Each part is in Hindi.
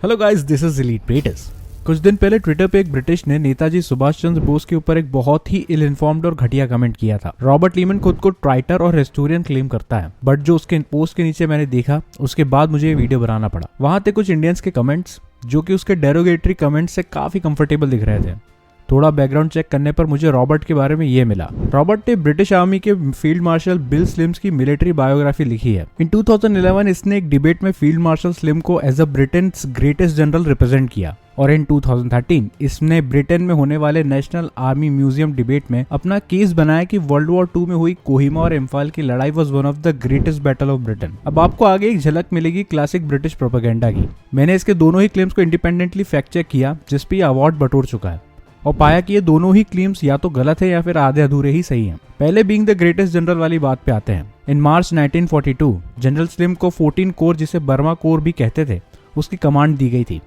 Hello guys, this is Elite Brutus. कुछ दिन पहले ट्विटर पे एक ब्रिटिश ने नेताजी सुभाष चंद्र बोस के ऊपर एक बहुत ही इल इन्फॉर्म्ड और घटिया कमेंट किया था। रॉबर्ट लीमन खुद को ट्राइटर और हिस्टोरियन क्लेम करता है, बट जो उसके पोस्ट के नीचे मैंने देखा उसके बाद मुझे ये वीडियो बनाना पड़ा। वहां थे कुछ इंडियंस के कमेंट्स जो कि उसके डेरोगेटरी कमेंट्स से काफी कंफर्टेबल दिख रहे थे। थोड़ा बैकग्राउंड चेक करने पर मुझे रॉबर्ट के बारे में ये मिला। रॉबर्ट ने ब्रिटिश आर्मी के फील्ड मार्शल बिल स्लिम्स की मिलिट्री बायोग्राफी लिखी है। इन 2011 इसने एक डिबेट में फील्ड मार्शल स्लिम को as a Britain's greatest general represent किया और इन 2013 इसने ब्रिटेन में होने वाले नेशनल आर्मी म्यूजियम डिबेट में अपना केस बनाया कि वर्ल्ड वॉर 2 में हुई कोहिमा और इम्फाल की लड़ाई was one of the greatest battle of Britain. अब आपको आगे एक झलक मिलेगी क्लासिक ब्रिटिश प्रोपेगेंडा की। मैंने इसके दोनों ही क्लेम्स को इंडिपेंडेंटली फैक्ट चेक किया, जिसपे अवार्ड बटोर चुका है, और पाया कि ये दोनों ही क्लेम्स या तो गलत है या फिर आधे अधूरे ही सही हैं। पहले बीइंग द ग्रेटेस्ट जनरल वाली बात पे आते हैं। इन मार्च 1942 जनरल स्लिम को 14 कोर, जिसे बर्मा कोर भी कहते थे, उसकी कमांड दी गई थी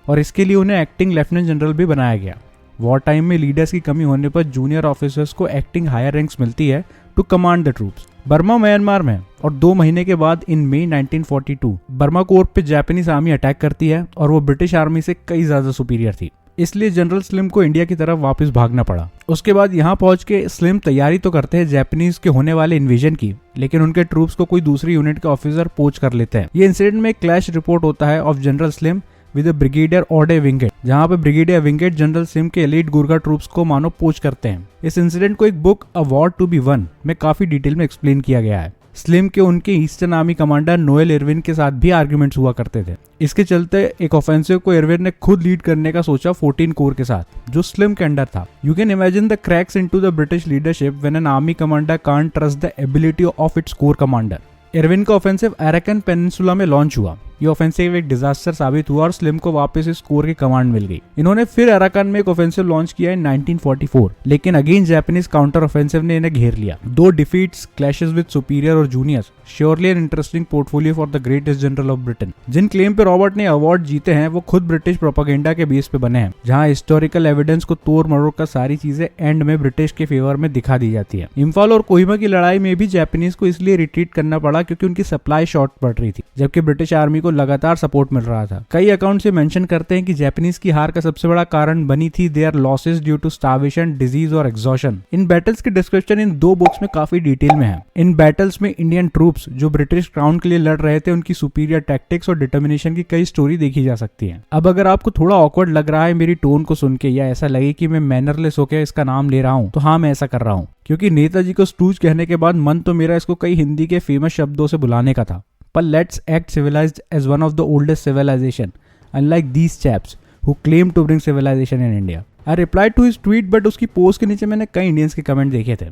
और इसके लिए उन्हें एक्टिंग लेफ्टिनेंट जनरल भी बनाया गया। वॉर टाइम में लीडर्स की कमी होने पर जूनियर ऑफिसर्स को एक्टिंग हायर रैंक्स मिलती है to command the troops. Burma Myanmar में और 2 महीने के बाद इन मई 1942 बर्मा कोर पे जापानीज आर्मी अटैक करती है और वो ब्रिटिश आर्मी से कई ज्यादा सुपीरियर थी, इसलिए जनरल स्लिम को इंडिया की तरफ वापस भागना पड़ा। उसके बाद यहाँ पहुंच के स्लिम तैयारी तो करते हैं जापानीज के होने वाले इन्वेजन की, लेकिन उनके ट्रूप्स को कोई दूसरी यूनिट के ऑफिसर पोच कर लेते हैं। ये इंसिडेंट में क्लैश रिपोर्ट होता है of general Slim with brigadier Orde Wingate, जहाँ पे ब्रिगेडियर विंगेट जनरल स्लिम के एलीट गुर्गा ट्रूप्स को मानो पोच करते हैं। इस इंसिडेंट को एक book a war to be won में काफी डिटेल में एक्सप्लेन किया गया है। स्लिम के उनके eastern army commander Noel Irwin के साथ भी आर्ग्यूमेंट्स हुआ करते थे। इसके चलते एक ऑफेंसिव को इरविन ने खुद लीड करने का सोचा 14 कोर के साथ, जो स्लिम के अंडर था। You can imagine the cracks into the British leadership when an army commander can't trust the ability of its core commander. Irwin का ऑफेंसिव अराकन पेनिनसुला में लॉन्च हुआ। ये ऑफेंसिव एक डिजास्टर साबित हुआ और स्लिम को वापस इस कोर की कमांड मिल गई। इन्होंने फिर अराकन में एक ऑफेंसिव लॉन्च किया इन 1944, लेकिन अगेन जापानीज काउंटर ऑफेंसिव ने इन्हें घेर लिया। 2 डिफीट्स, क्लैशेस विद सुपीरियर और juniors, surely an interesting portfolio for the greatest general of Britain. जिन क्लेम पे रॉबर्ट ने अवार्ड जीते हैं वो खुद ब्रिटिश प्रोपेगेंडा के बेस पे बने हैं, जहाँ हिस्टोरिकल एविडेंस को तोड़ मरोड़ कर सारी चीजें एंड में ब्रिटिश के फेवर में दिखा दी जाती है। इम्फाल और कोहिमा की लड़ाई में भी जापानीज को इसलिए रिट्रीट करना पड़ा क्योंकि उनकी सप्लाई शॉर्ट पड़ रही थी, जबकि ब्रिटिश आर्मी को लगातार सपोर्ट मिल रहा था। कई अकाउंट से मेंशन करते हैं कि जापानीज की हार का सबसे बड़ा कारण बनी थी their losses due to starvation, disease और एग्जॉशन। इन बैटल्स की डिस्क्रिप्शन इन 2 बुक्स में काफी डिटेल में है। इन बैटल्स में इंडियन ट्रूप्स जो ब्रिटिश क्राउन के लिए लड़ रहे थे, उनकी सुपीरियर टैक्टिक्स और डिटर्मिनेशन की कई स्टोरी देखी जा सकती है। अब अगर आपको थोड़ा ऑकवर्ड लग रहा है मेरी टोन को सुन के, या ऐसा लगे कि मैं मैनरलेस होकर इसका नाम ले रहा हूँ, तो हाँ, मैं ऐसा कर रहा हूँ, क्योंकि नेताजी को स्टूज कहने के बाद मन तो मेरा इसको कई हिंदी के फेमस शब्दों से बुलाने का था। पर let's act civilized as one of the oldest civilization, unlike these chaps who claim to bring civilization in India. I replied to his tweet, but उसकी पोस्ट के नीचे मैंने कई इंडियंस के कमेंट देखे थे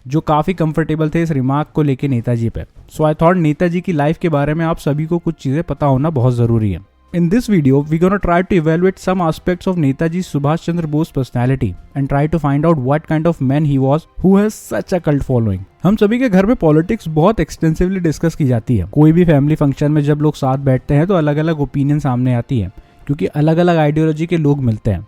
जो काफी कंफर्टेबल थे इस रिमार्क को लेके नेताजी पे। सो आई थॉट नेताजी की लाइफ के बारे में आप सभी को कुछ चीजें पता होना बहुत जरूरी है। In this video, we're gonna try to evaluate some aspects of Netaji Subhash Chandra Bose personality and try to find out what kind of man he was who has such a cult following. हम सभी के घर में पॉलिटिक्स बहुत एक्सटेंसिवली डिस्कस की जाती है। कोई भी फैमिली फंक्शन में जब लोग साथ बैठते हैं तो अलग अलग ओपिनियन सामने आती है, क्योंकि अलग अलग आइडियोलॉजी के लोग मिलते हैं।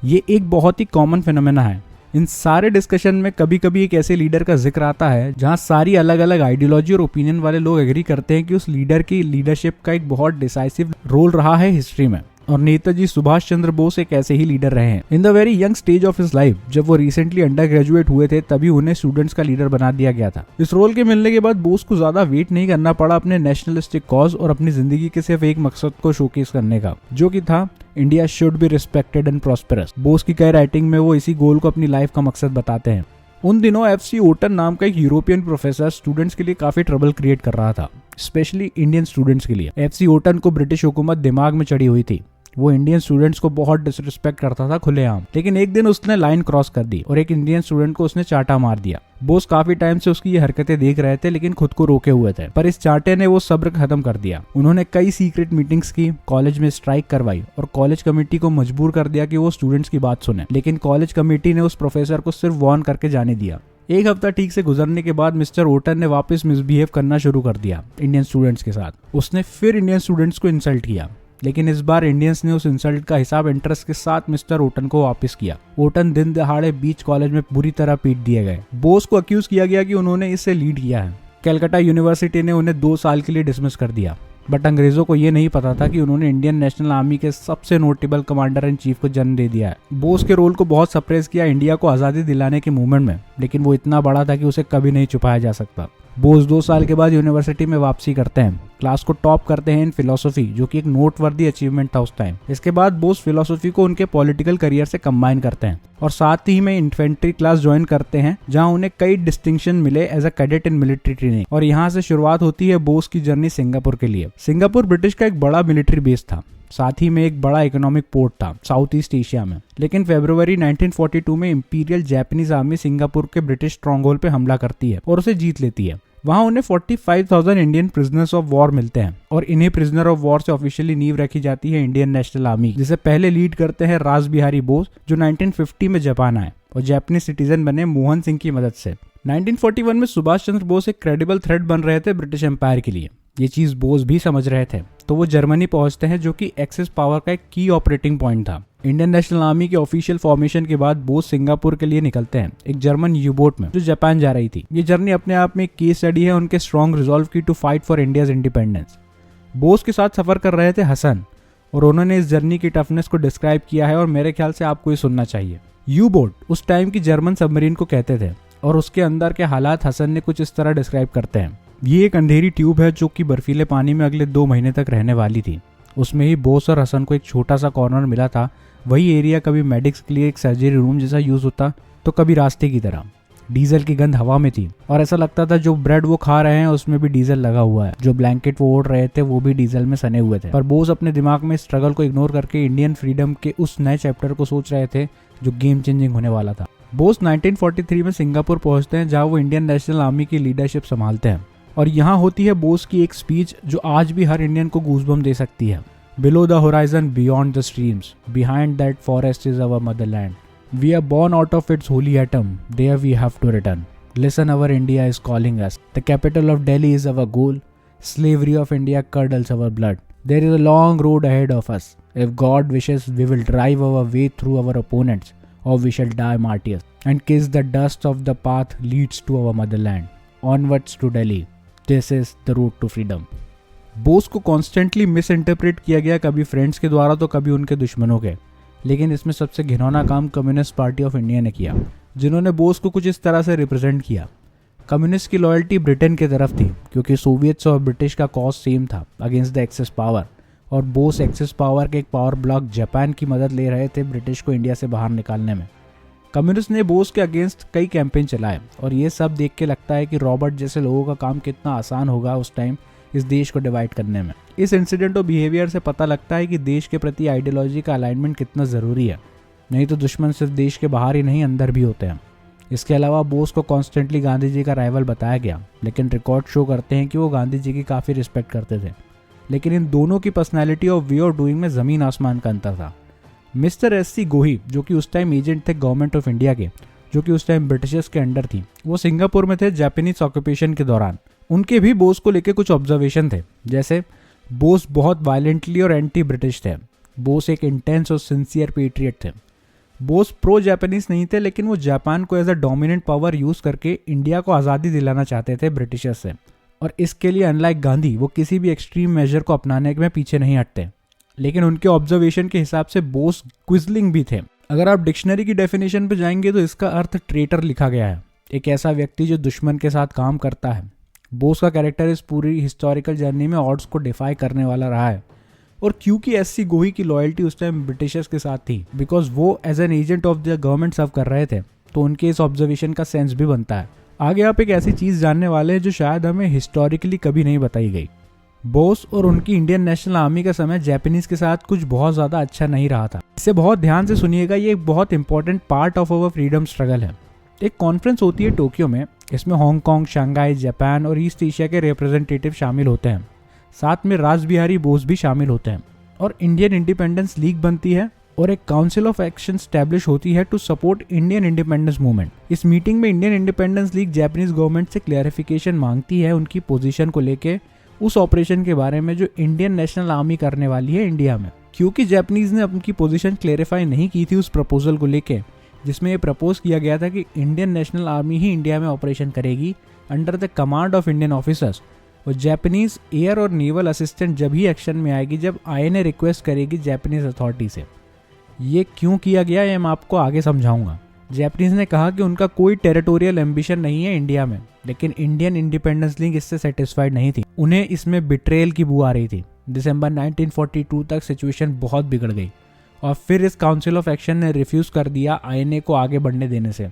ये एक बहुत ही कॉमन फिनोमेना है। इन सारे डिस्कशन में कभी कभी एक ऐसे लीडर का जिक्र आता है जहां सारी अलग अलग आइडियोलॉजी और ओपिनियन वाले लोग एग्री करते हैं कि उस लीडर की लीडरशिप का एक बहुत डिसाइसिव रोल रहा है हिस्ट्री में, और नेताजी सुभाष चंद्र बोस एक ऐसे ही लीडर रहे हैं। In the very young stage of his life, जब वो रिसेंटली अंडर ग्रेजुएट हुए थे, तभी उन्हें स्टूडेंट्स का लीडर बना दिया गया था। इस रोल के मिलने के बाद बोस को ज्यादा वेट नहीं करना पड़ा अपने नेशनलिस्टिक कॉज और अपनी जिंदगी के सिर्फ एक मकसद को शोकेस करने का, जो कि था India should be respected and prosperous. Bose की कई राइटिंग में वो इसी गोल को अपनी लाइफ का मकसद बताते हैं। उन दिनों FC ओटन नाम का एक यूरोपियन प्रोफेसर स्टूडेंट्स के लिए काफी ट्रबल क्रिएट कर रहा था, स्पेशली इंडियन स्टूडेंट्स के लिए। FC ओटन को ब्रिटिश हुकूमत दिमाग में चढ़ी हुई थी। वो इंडियन स्टूडेंट्स को बहुत डिसरिस्पेक्ट करता था खुलेआम, लेकिन एक दिन उसने लाइन क्रॉस कर दी और एक इंडियन स्टूडेंट को उसने चाटा मार दिया। बोस काफी टाइम से उसकी ये हरकतें देख रहे थे, लेकिन खुद को रोके हुए थे, पर इस चाटे ने वो सब्र खत्म कर दिया। उन्होंने कई सीक्रेट मीटिंग्स की, कॉलेज में स्ट्राइक करवाई और कॉलेज कमेटी को मजबूर कर दिया कि वो स्टूडेंट्स की बात सुने, लेकिन कॉलेज कमेटी ने उस प्रोफेसर को सिर्फ वार्न करके जाने दिया। एक हफ्ता ठीक से गुजरने के बाद मिस्टर ओटन ने वापस मिसबिहेव करना शुरू कर दिया इंडियन स्टूडेंट्स के साथ। उसने फिर इंडियन स्टूडेंट्स को इंसल्ट किया, लेकिन इस बार इंडियंस ने उस इंसल्ट का हिसाब इंटरेस्ट के साथ मिस्टर ओटन को वापस किया। ओटन दिन दहाड़े बीच कॉलेज में बुरी तरह पीट दिए गए। बोस को अक्यूज किया गया कि उन्होंने इसे लीड किया है। कलकत्ता यूनिवर्सिटी ने उन्हें 2 साल के लिए डिसमिस कर दिया। बट अंग्रेजों को ये नहीं पता था कि उन्होंने इंडियन नेशनल आर्मी के सबसे नोटेबल कमांडर इन चीफ को जन्म दे दिया है। बोस के रोल को बहुत सप्रेस किया इंडिया को आज़ादी दिलाने के मूवमेंट में, लेकिन वो इतना बड़ा था कि उसे कभी नहीं छुपाया जा सकता। बोस 2 साल के बाद यूनिवर्सिटी में वापसी करते हैं, क्लास को टॉप करते हैं इन फिलोसफी, जो कि एक नोटवर्दी अचीवमेंट था उस टाइम। इसके बाद बोस फिलोसफी को उनके पॉलिटिकल करियर से कंबाइन करते हैं और साथ ही में इन्फेंट्री क्लास ज्वाइन करते हैं, जहां उन्हें कई डिस्टिंक्शन मिले as a cadet in military training. और यहाँ से शुरुआत होती है बोस की जर्नी सिंगापुर के लिए। सिंगापुर ब्रिटिश का एक बड़ा मिलिट्री बेस था, साथ ही में एक बड़ा इकोनॉमिक पोर्ट था साउथ ईस्ट एशिया में। लेकिन फरवरी 1942 में इंपीरियल जापानीज आर्मी सिंगापुर के ब्रिटिश स्ट्रॉन्गहोल्ड पे हमला करती है और उसे जीत लेती है। वहां उन्हें 45,000 इंडियन प्रिजनर्स ऑफ वॉर मिलते हैं और इन्हीं प्रिजनर ऑफ वॉर से ऑफिशियली नींव रखी जाती है इंडियन नेशनल आर्मी, जिसे पहले लीड करते हैं रास बिहारी बोस, जो 1950 में जापान आए और जापानीज सिटीजन बने मोहन सिंह की मदद से। 1941 में सुभाष चंद्र बोस एक क्रेडिबल थ्रेट बन रहे थे ब्रिटिश एम्पायर के लिए। ये चीज बोस भी समझ रहे थे, तो वो जर्मनी पहुंचते हैं, जो कि एक्सिस पावर का एक की ऑपरेटिंग पॉइंट था। इंडियन नेशनल आर्मी के ऑफिशियल फॉर्मेशन के बाद बोस सिंगापुर के लिए निकलते हैं एक जर्मन यू बोट में, जो जापान जा रही थी। ये जर्नी अपने आप में एक केस स्टडी है उनके स्ट्रॉन्ग रिजॉल्व की to fight for India's independence. Bose के साथ सफर कर रहे थे हसन, और उन्होंने इस जर्नी की टफनेस को डिस्क्राइब किया है और मेरे ख्याल से आपको ये सुनना चाहिए। यू बोट उस टाइम की जर्मन सबमरीन को कहते थे और उसके अंदर के हालात हसन ने कुछ इस तरह डिस्क्राइब करते हैं। ये एक अंधेरी ट्यूब है जो कि बर्फीले पानी में अगले 2 महीने तक रहने वाली थी। उसमें ही बोस और हसन को एक छोटा सा कॉर्नर मिला था। वही एरिया कभी मेडिक्स के लिए एक सर्जरी रूम जैसा यूज होता, तो कभी रास्ते की तरह। डीजल की गंध हवा में थी और ऐसा लगता था जो ब्रेड वो खा रहे हैं उसमें भी डीजल लगा हुआ है। जो ब्लैंकेट वो ओढ़ रहे थे वो भी डीजल में सने हुए थे। पर बोस अपने दिमाग में स्ट्रगल को इग्नोर करके इंडियन फ्रीडम के उस नए चैप्टर को सोच रहे थे जो गेम चेंजिंग होने वाला था। बोस 1943 में सिंगापुर पहुंचते हैं, जहां वो इंडियन नेशनल आर्मी की लीडरशिप संभालते हैं। और यहाँ होती है बोस की एक स्पीच जो आज भी हर इंडियन को गूज़बम्प दे सकती है। Below the horizon, beyond the streams, behind that forest is our motherland. We are born out of its holy atom, there we have to return. Listen, our India is calling us. The capital of Delhi is our goal. Slavery of India curdles our blood. There is a long road ahead of us. If God wishes, we will drive our way through our opponents, or we shall die martyrs and kiss the dust of the path leads to our motherland. Onwards to Delhi. This is the road to freedom. Bose को कॉन्स्टेंटली मिस इंटरप्रेट किया गया, कभी फ्रेंड्स के द्वारा तो कभी उनके दुश्मनों के। लेकिन इसमें सबसे घिनौना काम कम्युनिस्ट पार्टी ऑफ इंडिया ने किया, जिन्होंने बोस को कुछ इस तरह से रिप्रेजेंट किया। कम्युनिस्ट की लॉयल्टी ब्रिटेन की तरफ थी, क्योंकि सोवियट्स और ब्रिटिश का कॉज सेम था अगेंस्ट द एक्सेस पावर, और बोस एक्सेस पावर के एक पावर ब्लॉक जापान की मदद ले रहे थे ब्रिटिश को इंडिया से बाहर निकालने में। कम्युनिस्ट ने बोस के अगेंस्ट कई कैंपेन चलाए, और ये सब देख के लगता है कि रॉबर्ट जैसे लोगों का काम कितना आसान होगा उस टाइम इस देश को डिवाइड करने में। इस इंसिडेंट और बिहेवियर से पता लगता है कि देश के प्रति आइडियोलॉजी का अलाइनमेंट कितना ज़रूरी है। नहीं तो दुश्मन सिर्फ देश के बाहर ही नहीं, अंदर भी होते हैं। इसके अलावा बोस को कॉन्स्टेंटली गांधी जी का राइवल बताया गया, लेकिन रिकॉर्ड शो करते हैं कि वो गांधी जी की काफ़ी रिस्पेक्ट करते थे। लेकिन इन दोनों की पर्सनैलिटी और वे ऑफ डूइंग में ज़मीन आसमान का अंतर था। Mister SC. गोही, जो कि उस टाइम एजेंट थे गवर्नमेंट ऑफ इंडिया के, जो कि उस टाइम ब्रिटिशर्स के अंडर थी, वो सिंगापुर में थे जापानीज ऑक्यूपेशन के दौरान। उनके भी बोस को लेके कुछ ऑब्जर्वेशन थे, जैसे बोस बहुत वायलेंटली और एंटी ब्रिटिश थे। बोस एक इंटेंस और सिंसियर पेट्रियट थे। बोस प्रो जापानीज नहीं थे, लेकिन वो जापान को as a dominant power use करके इंडिया को आज़ादी दिलाना चाहते थे ब्रिटिशर्स से। और इसके लिए अनलाइक गांधी वो किसी भी एक्सट्रीम मेजर को अपनाने में पीछे नहीं हटते। लेकिन उनके ऑब्जर्वेशन के हिसाब से बोस क्विजलिंग भी थे। अगर आप डिक्शनरी की डेफिनेशन पे जाएंगे तो इसका अर्थ ट्रेटर लिखा गया है, एक ऐसा व्यक्ति जो दुश्मन के साथ काम करता है। बोस का कैरेक्टर इस पूरी हिस्टोरिकल जर्नी में ऑड्स को डिफाई करने वाला रहा है। और क्योंकि एस.सी. गोही की लॉयल्टी उस टाइम ब्रिटिशर्स के साथ थी, बिकॉज वो as an agent of the government serve कर रहे थे, तो उनके इस ऑब्जर्वेशन का सेंस भी बनता है। आगे आप एक ऐसी चीज़ जानने वाले हैं जो शायद हमें हिस्टोरिकली कभी नहीं बताई गई। बोस और उनकी इंडियन नेशनल आर्मी का समय जापानीज के साथ कुछ बहुत ज़्यादा अच्छा नहीं रहा था। इसे बहुत ध्यान से सुनिएगा, ये एक बहुत important part of our freedom struggle है। एक कॉन्फ्रेंस होती है टोक्यो में, इसमें हांगकांग, शंघाई, जापान और ईस्ट एशिया के रिप्रेजेंटेटिव शामिल होते हैं। साथ में रास बिहारी बोस भी शामिल होते हैं, और इंडियन इंडिपेंडेंस लीग बनती है और एक काउंसिल ऑफ एक्शन स्टैब्लिश होती है to support Indian independence movement. इस मीटिंग में Indian independence league Japanese government से क्लैरिफिकेशन मांगती है उनकी पोजीशन को लेके, उस ऑपरेशन के बारे में जो इंडियन नेशनल आर्मी करने वाली है इंडिया में। क्योंकि जापानीज ने अपनी पोजीशन क्लैरिफाई नहीं की थी उस प्रपोजल को लेके, जिसमें ये प्रपोज किया गया था कि इंडियन नेशनल आर्मी ही इंडिया में ऑपरेशन करेगी under the command of Indian officers, और जापानीज एयर और नेवल असिस्टेंट जब ही एक्शन में आएगी जब आईएनए रिक्वेस्ट करेगी जापानीज अथॉरिटी से। ये क्यों किया गया ये मैं आपको आगे समझाऊंगा। जापानीज ने कहा कि उनका कोई टेरिटोरियल एम्बिशन नहीं है इंडिया में, लेकिन इंडियन इंडिपेंडेंस लीग इससे सेटिस्फाइड नहीं थी। उन्हें इसमें बिट्रेयल की बू आ रही थी। दिसंबर 1942 तक सिचुएशन बहुत बिगड़ गई और फिर इस काउंसिल ऑफ एक्शन ने रिफ्यूज कर दिया आईएनए को आगे बढ़ने देने से,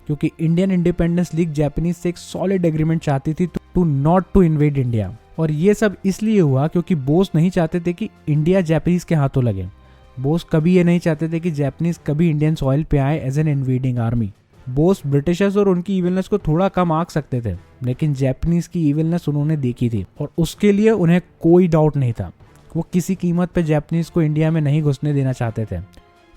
क्योंकि इंडियन इंडिपेंडेंस लीग जापानीज से एक सॉलिड एग्रीमेंट चाहती थी to not to invade India. और ये सब इसलिए हुआ क्योंकि बोस नहीं चाहते थे कि इंडिया जापानीज के हाथों लगे। बोस कभी ये नहीं चाहते थे कि जापानीज कभी इंडियन सॉइल पे आए as an invading army. Bose Britishers और उनकी इविलनेस को थोड़ा कम आंक सकते थे, लेकिन जापानीज की इविलनेस उन्होंने देखी थी और उसके लिए उन्हें कोई डाउट नहीं था। वो किसी कीमत पे जापानीज को इंडिया में नहीं घुसने देना चाहते थे।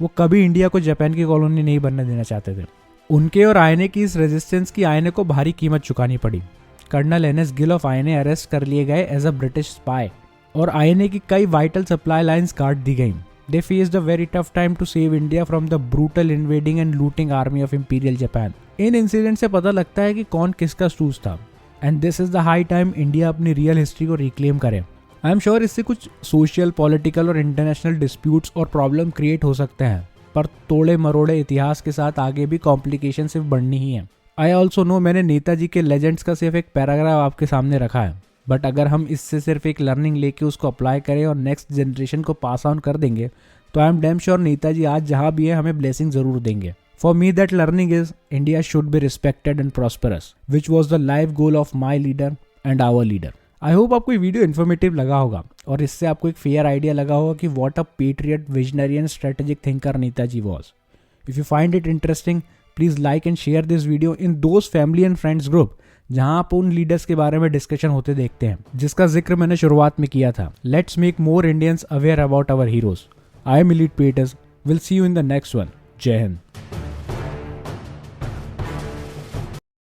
वो कभी इंडिया को जापान की कॉलोनी नहीं बनने देना चाहते थे। उनके और आईएनए की इस रेजिस्टेंस की आईएनए को भारी कीमत चुकानी पड़ी। Colonel NS Gill of INA arrest कर लिए गए एज अ ब्रिटिश स्पाई और आईएनए की कई वाइटल सप्लाई लाइंस काट दी गई। They faced a very tough time to save India from the brutal invading and looting army of Imperial Japan. In incident से पता लगता है कि कौन किसका स्टूज था and this is the high time India अपनी रियल हिस्ट्री को रिक्लेम करे। आई एम श्योर इससे कुछ सोशल, पॉलिटिकल और इंटरनेशनल डिस्प्यूट्स और प्रॉब्लम क्रिएट हो सकते हैं, पर तोड़े मरोड़े इतिहास के साथ आगे भी कॉम्प्लिकेशन सिर्फ बढ़नी ही है। आई ऑल्सो नो मैंने नेताजी के लेजेंड्स का सिर्फ एक पैराग्राफ आपके सामने रखा है, बट अगर हम इससे सिर्फ एक लर्निंग लेके उसको अप्लाई करें और नेक्स्ट जनरेशन को पास ऑन कर देंगे तो I am damn sure Netaji आज जहाँ भी है हमें ब्लेसिंग जरूर देंगे। For me that learning is India should be respected and prosperous, which was the life goal of my leader and our leader. I hope आपको ये वीडियो इन्फॉर्मेटिव लगा होगा और इससे आपको एक फेयर आइडिया लगा होगा कि what a patriot, visionary and strategic thinker Netaji was. If you find it interesting please like and share this video in those family and friends group जहां आप उन लीडर्स के बारे में डिस्कशन होते देखते हैं जिसका जिक्र मैंने शुरुआत में किया था। Let's make more Indians aware about our heroes. I am Elite Peters. Will see you in the next one. जय हिंद।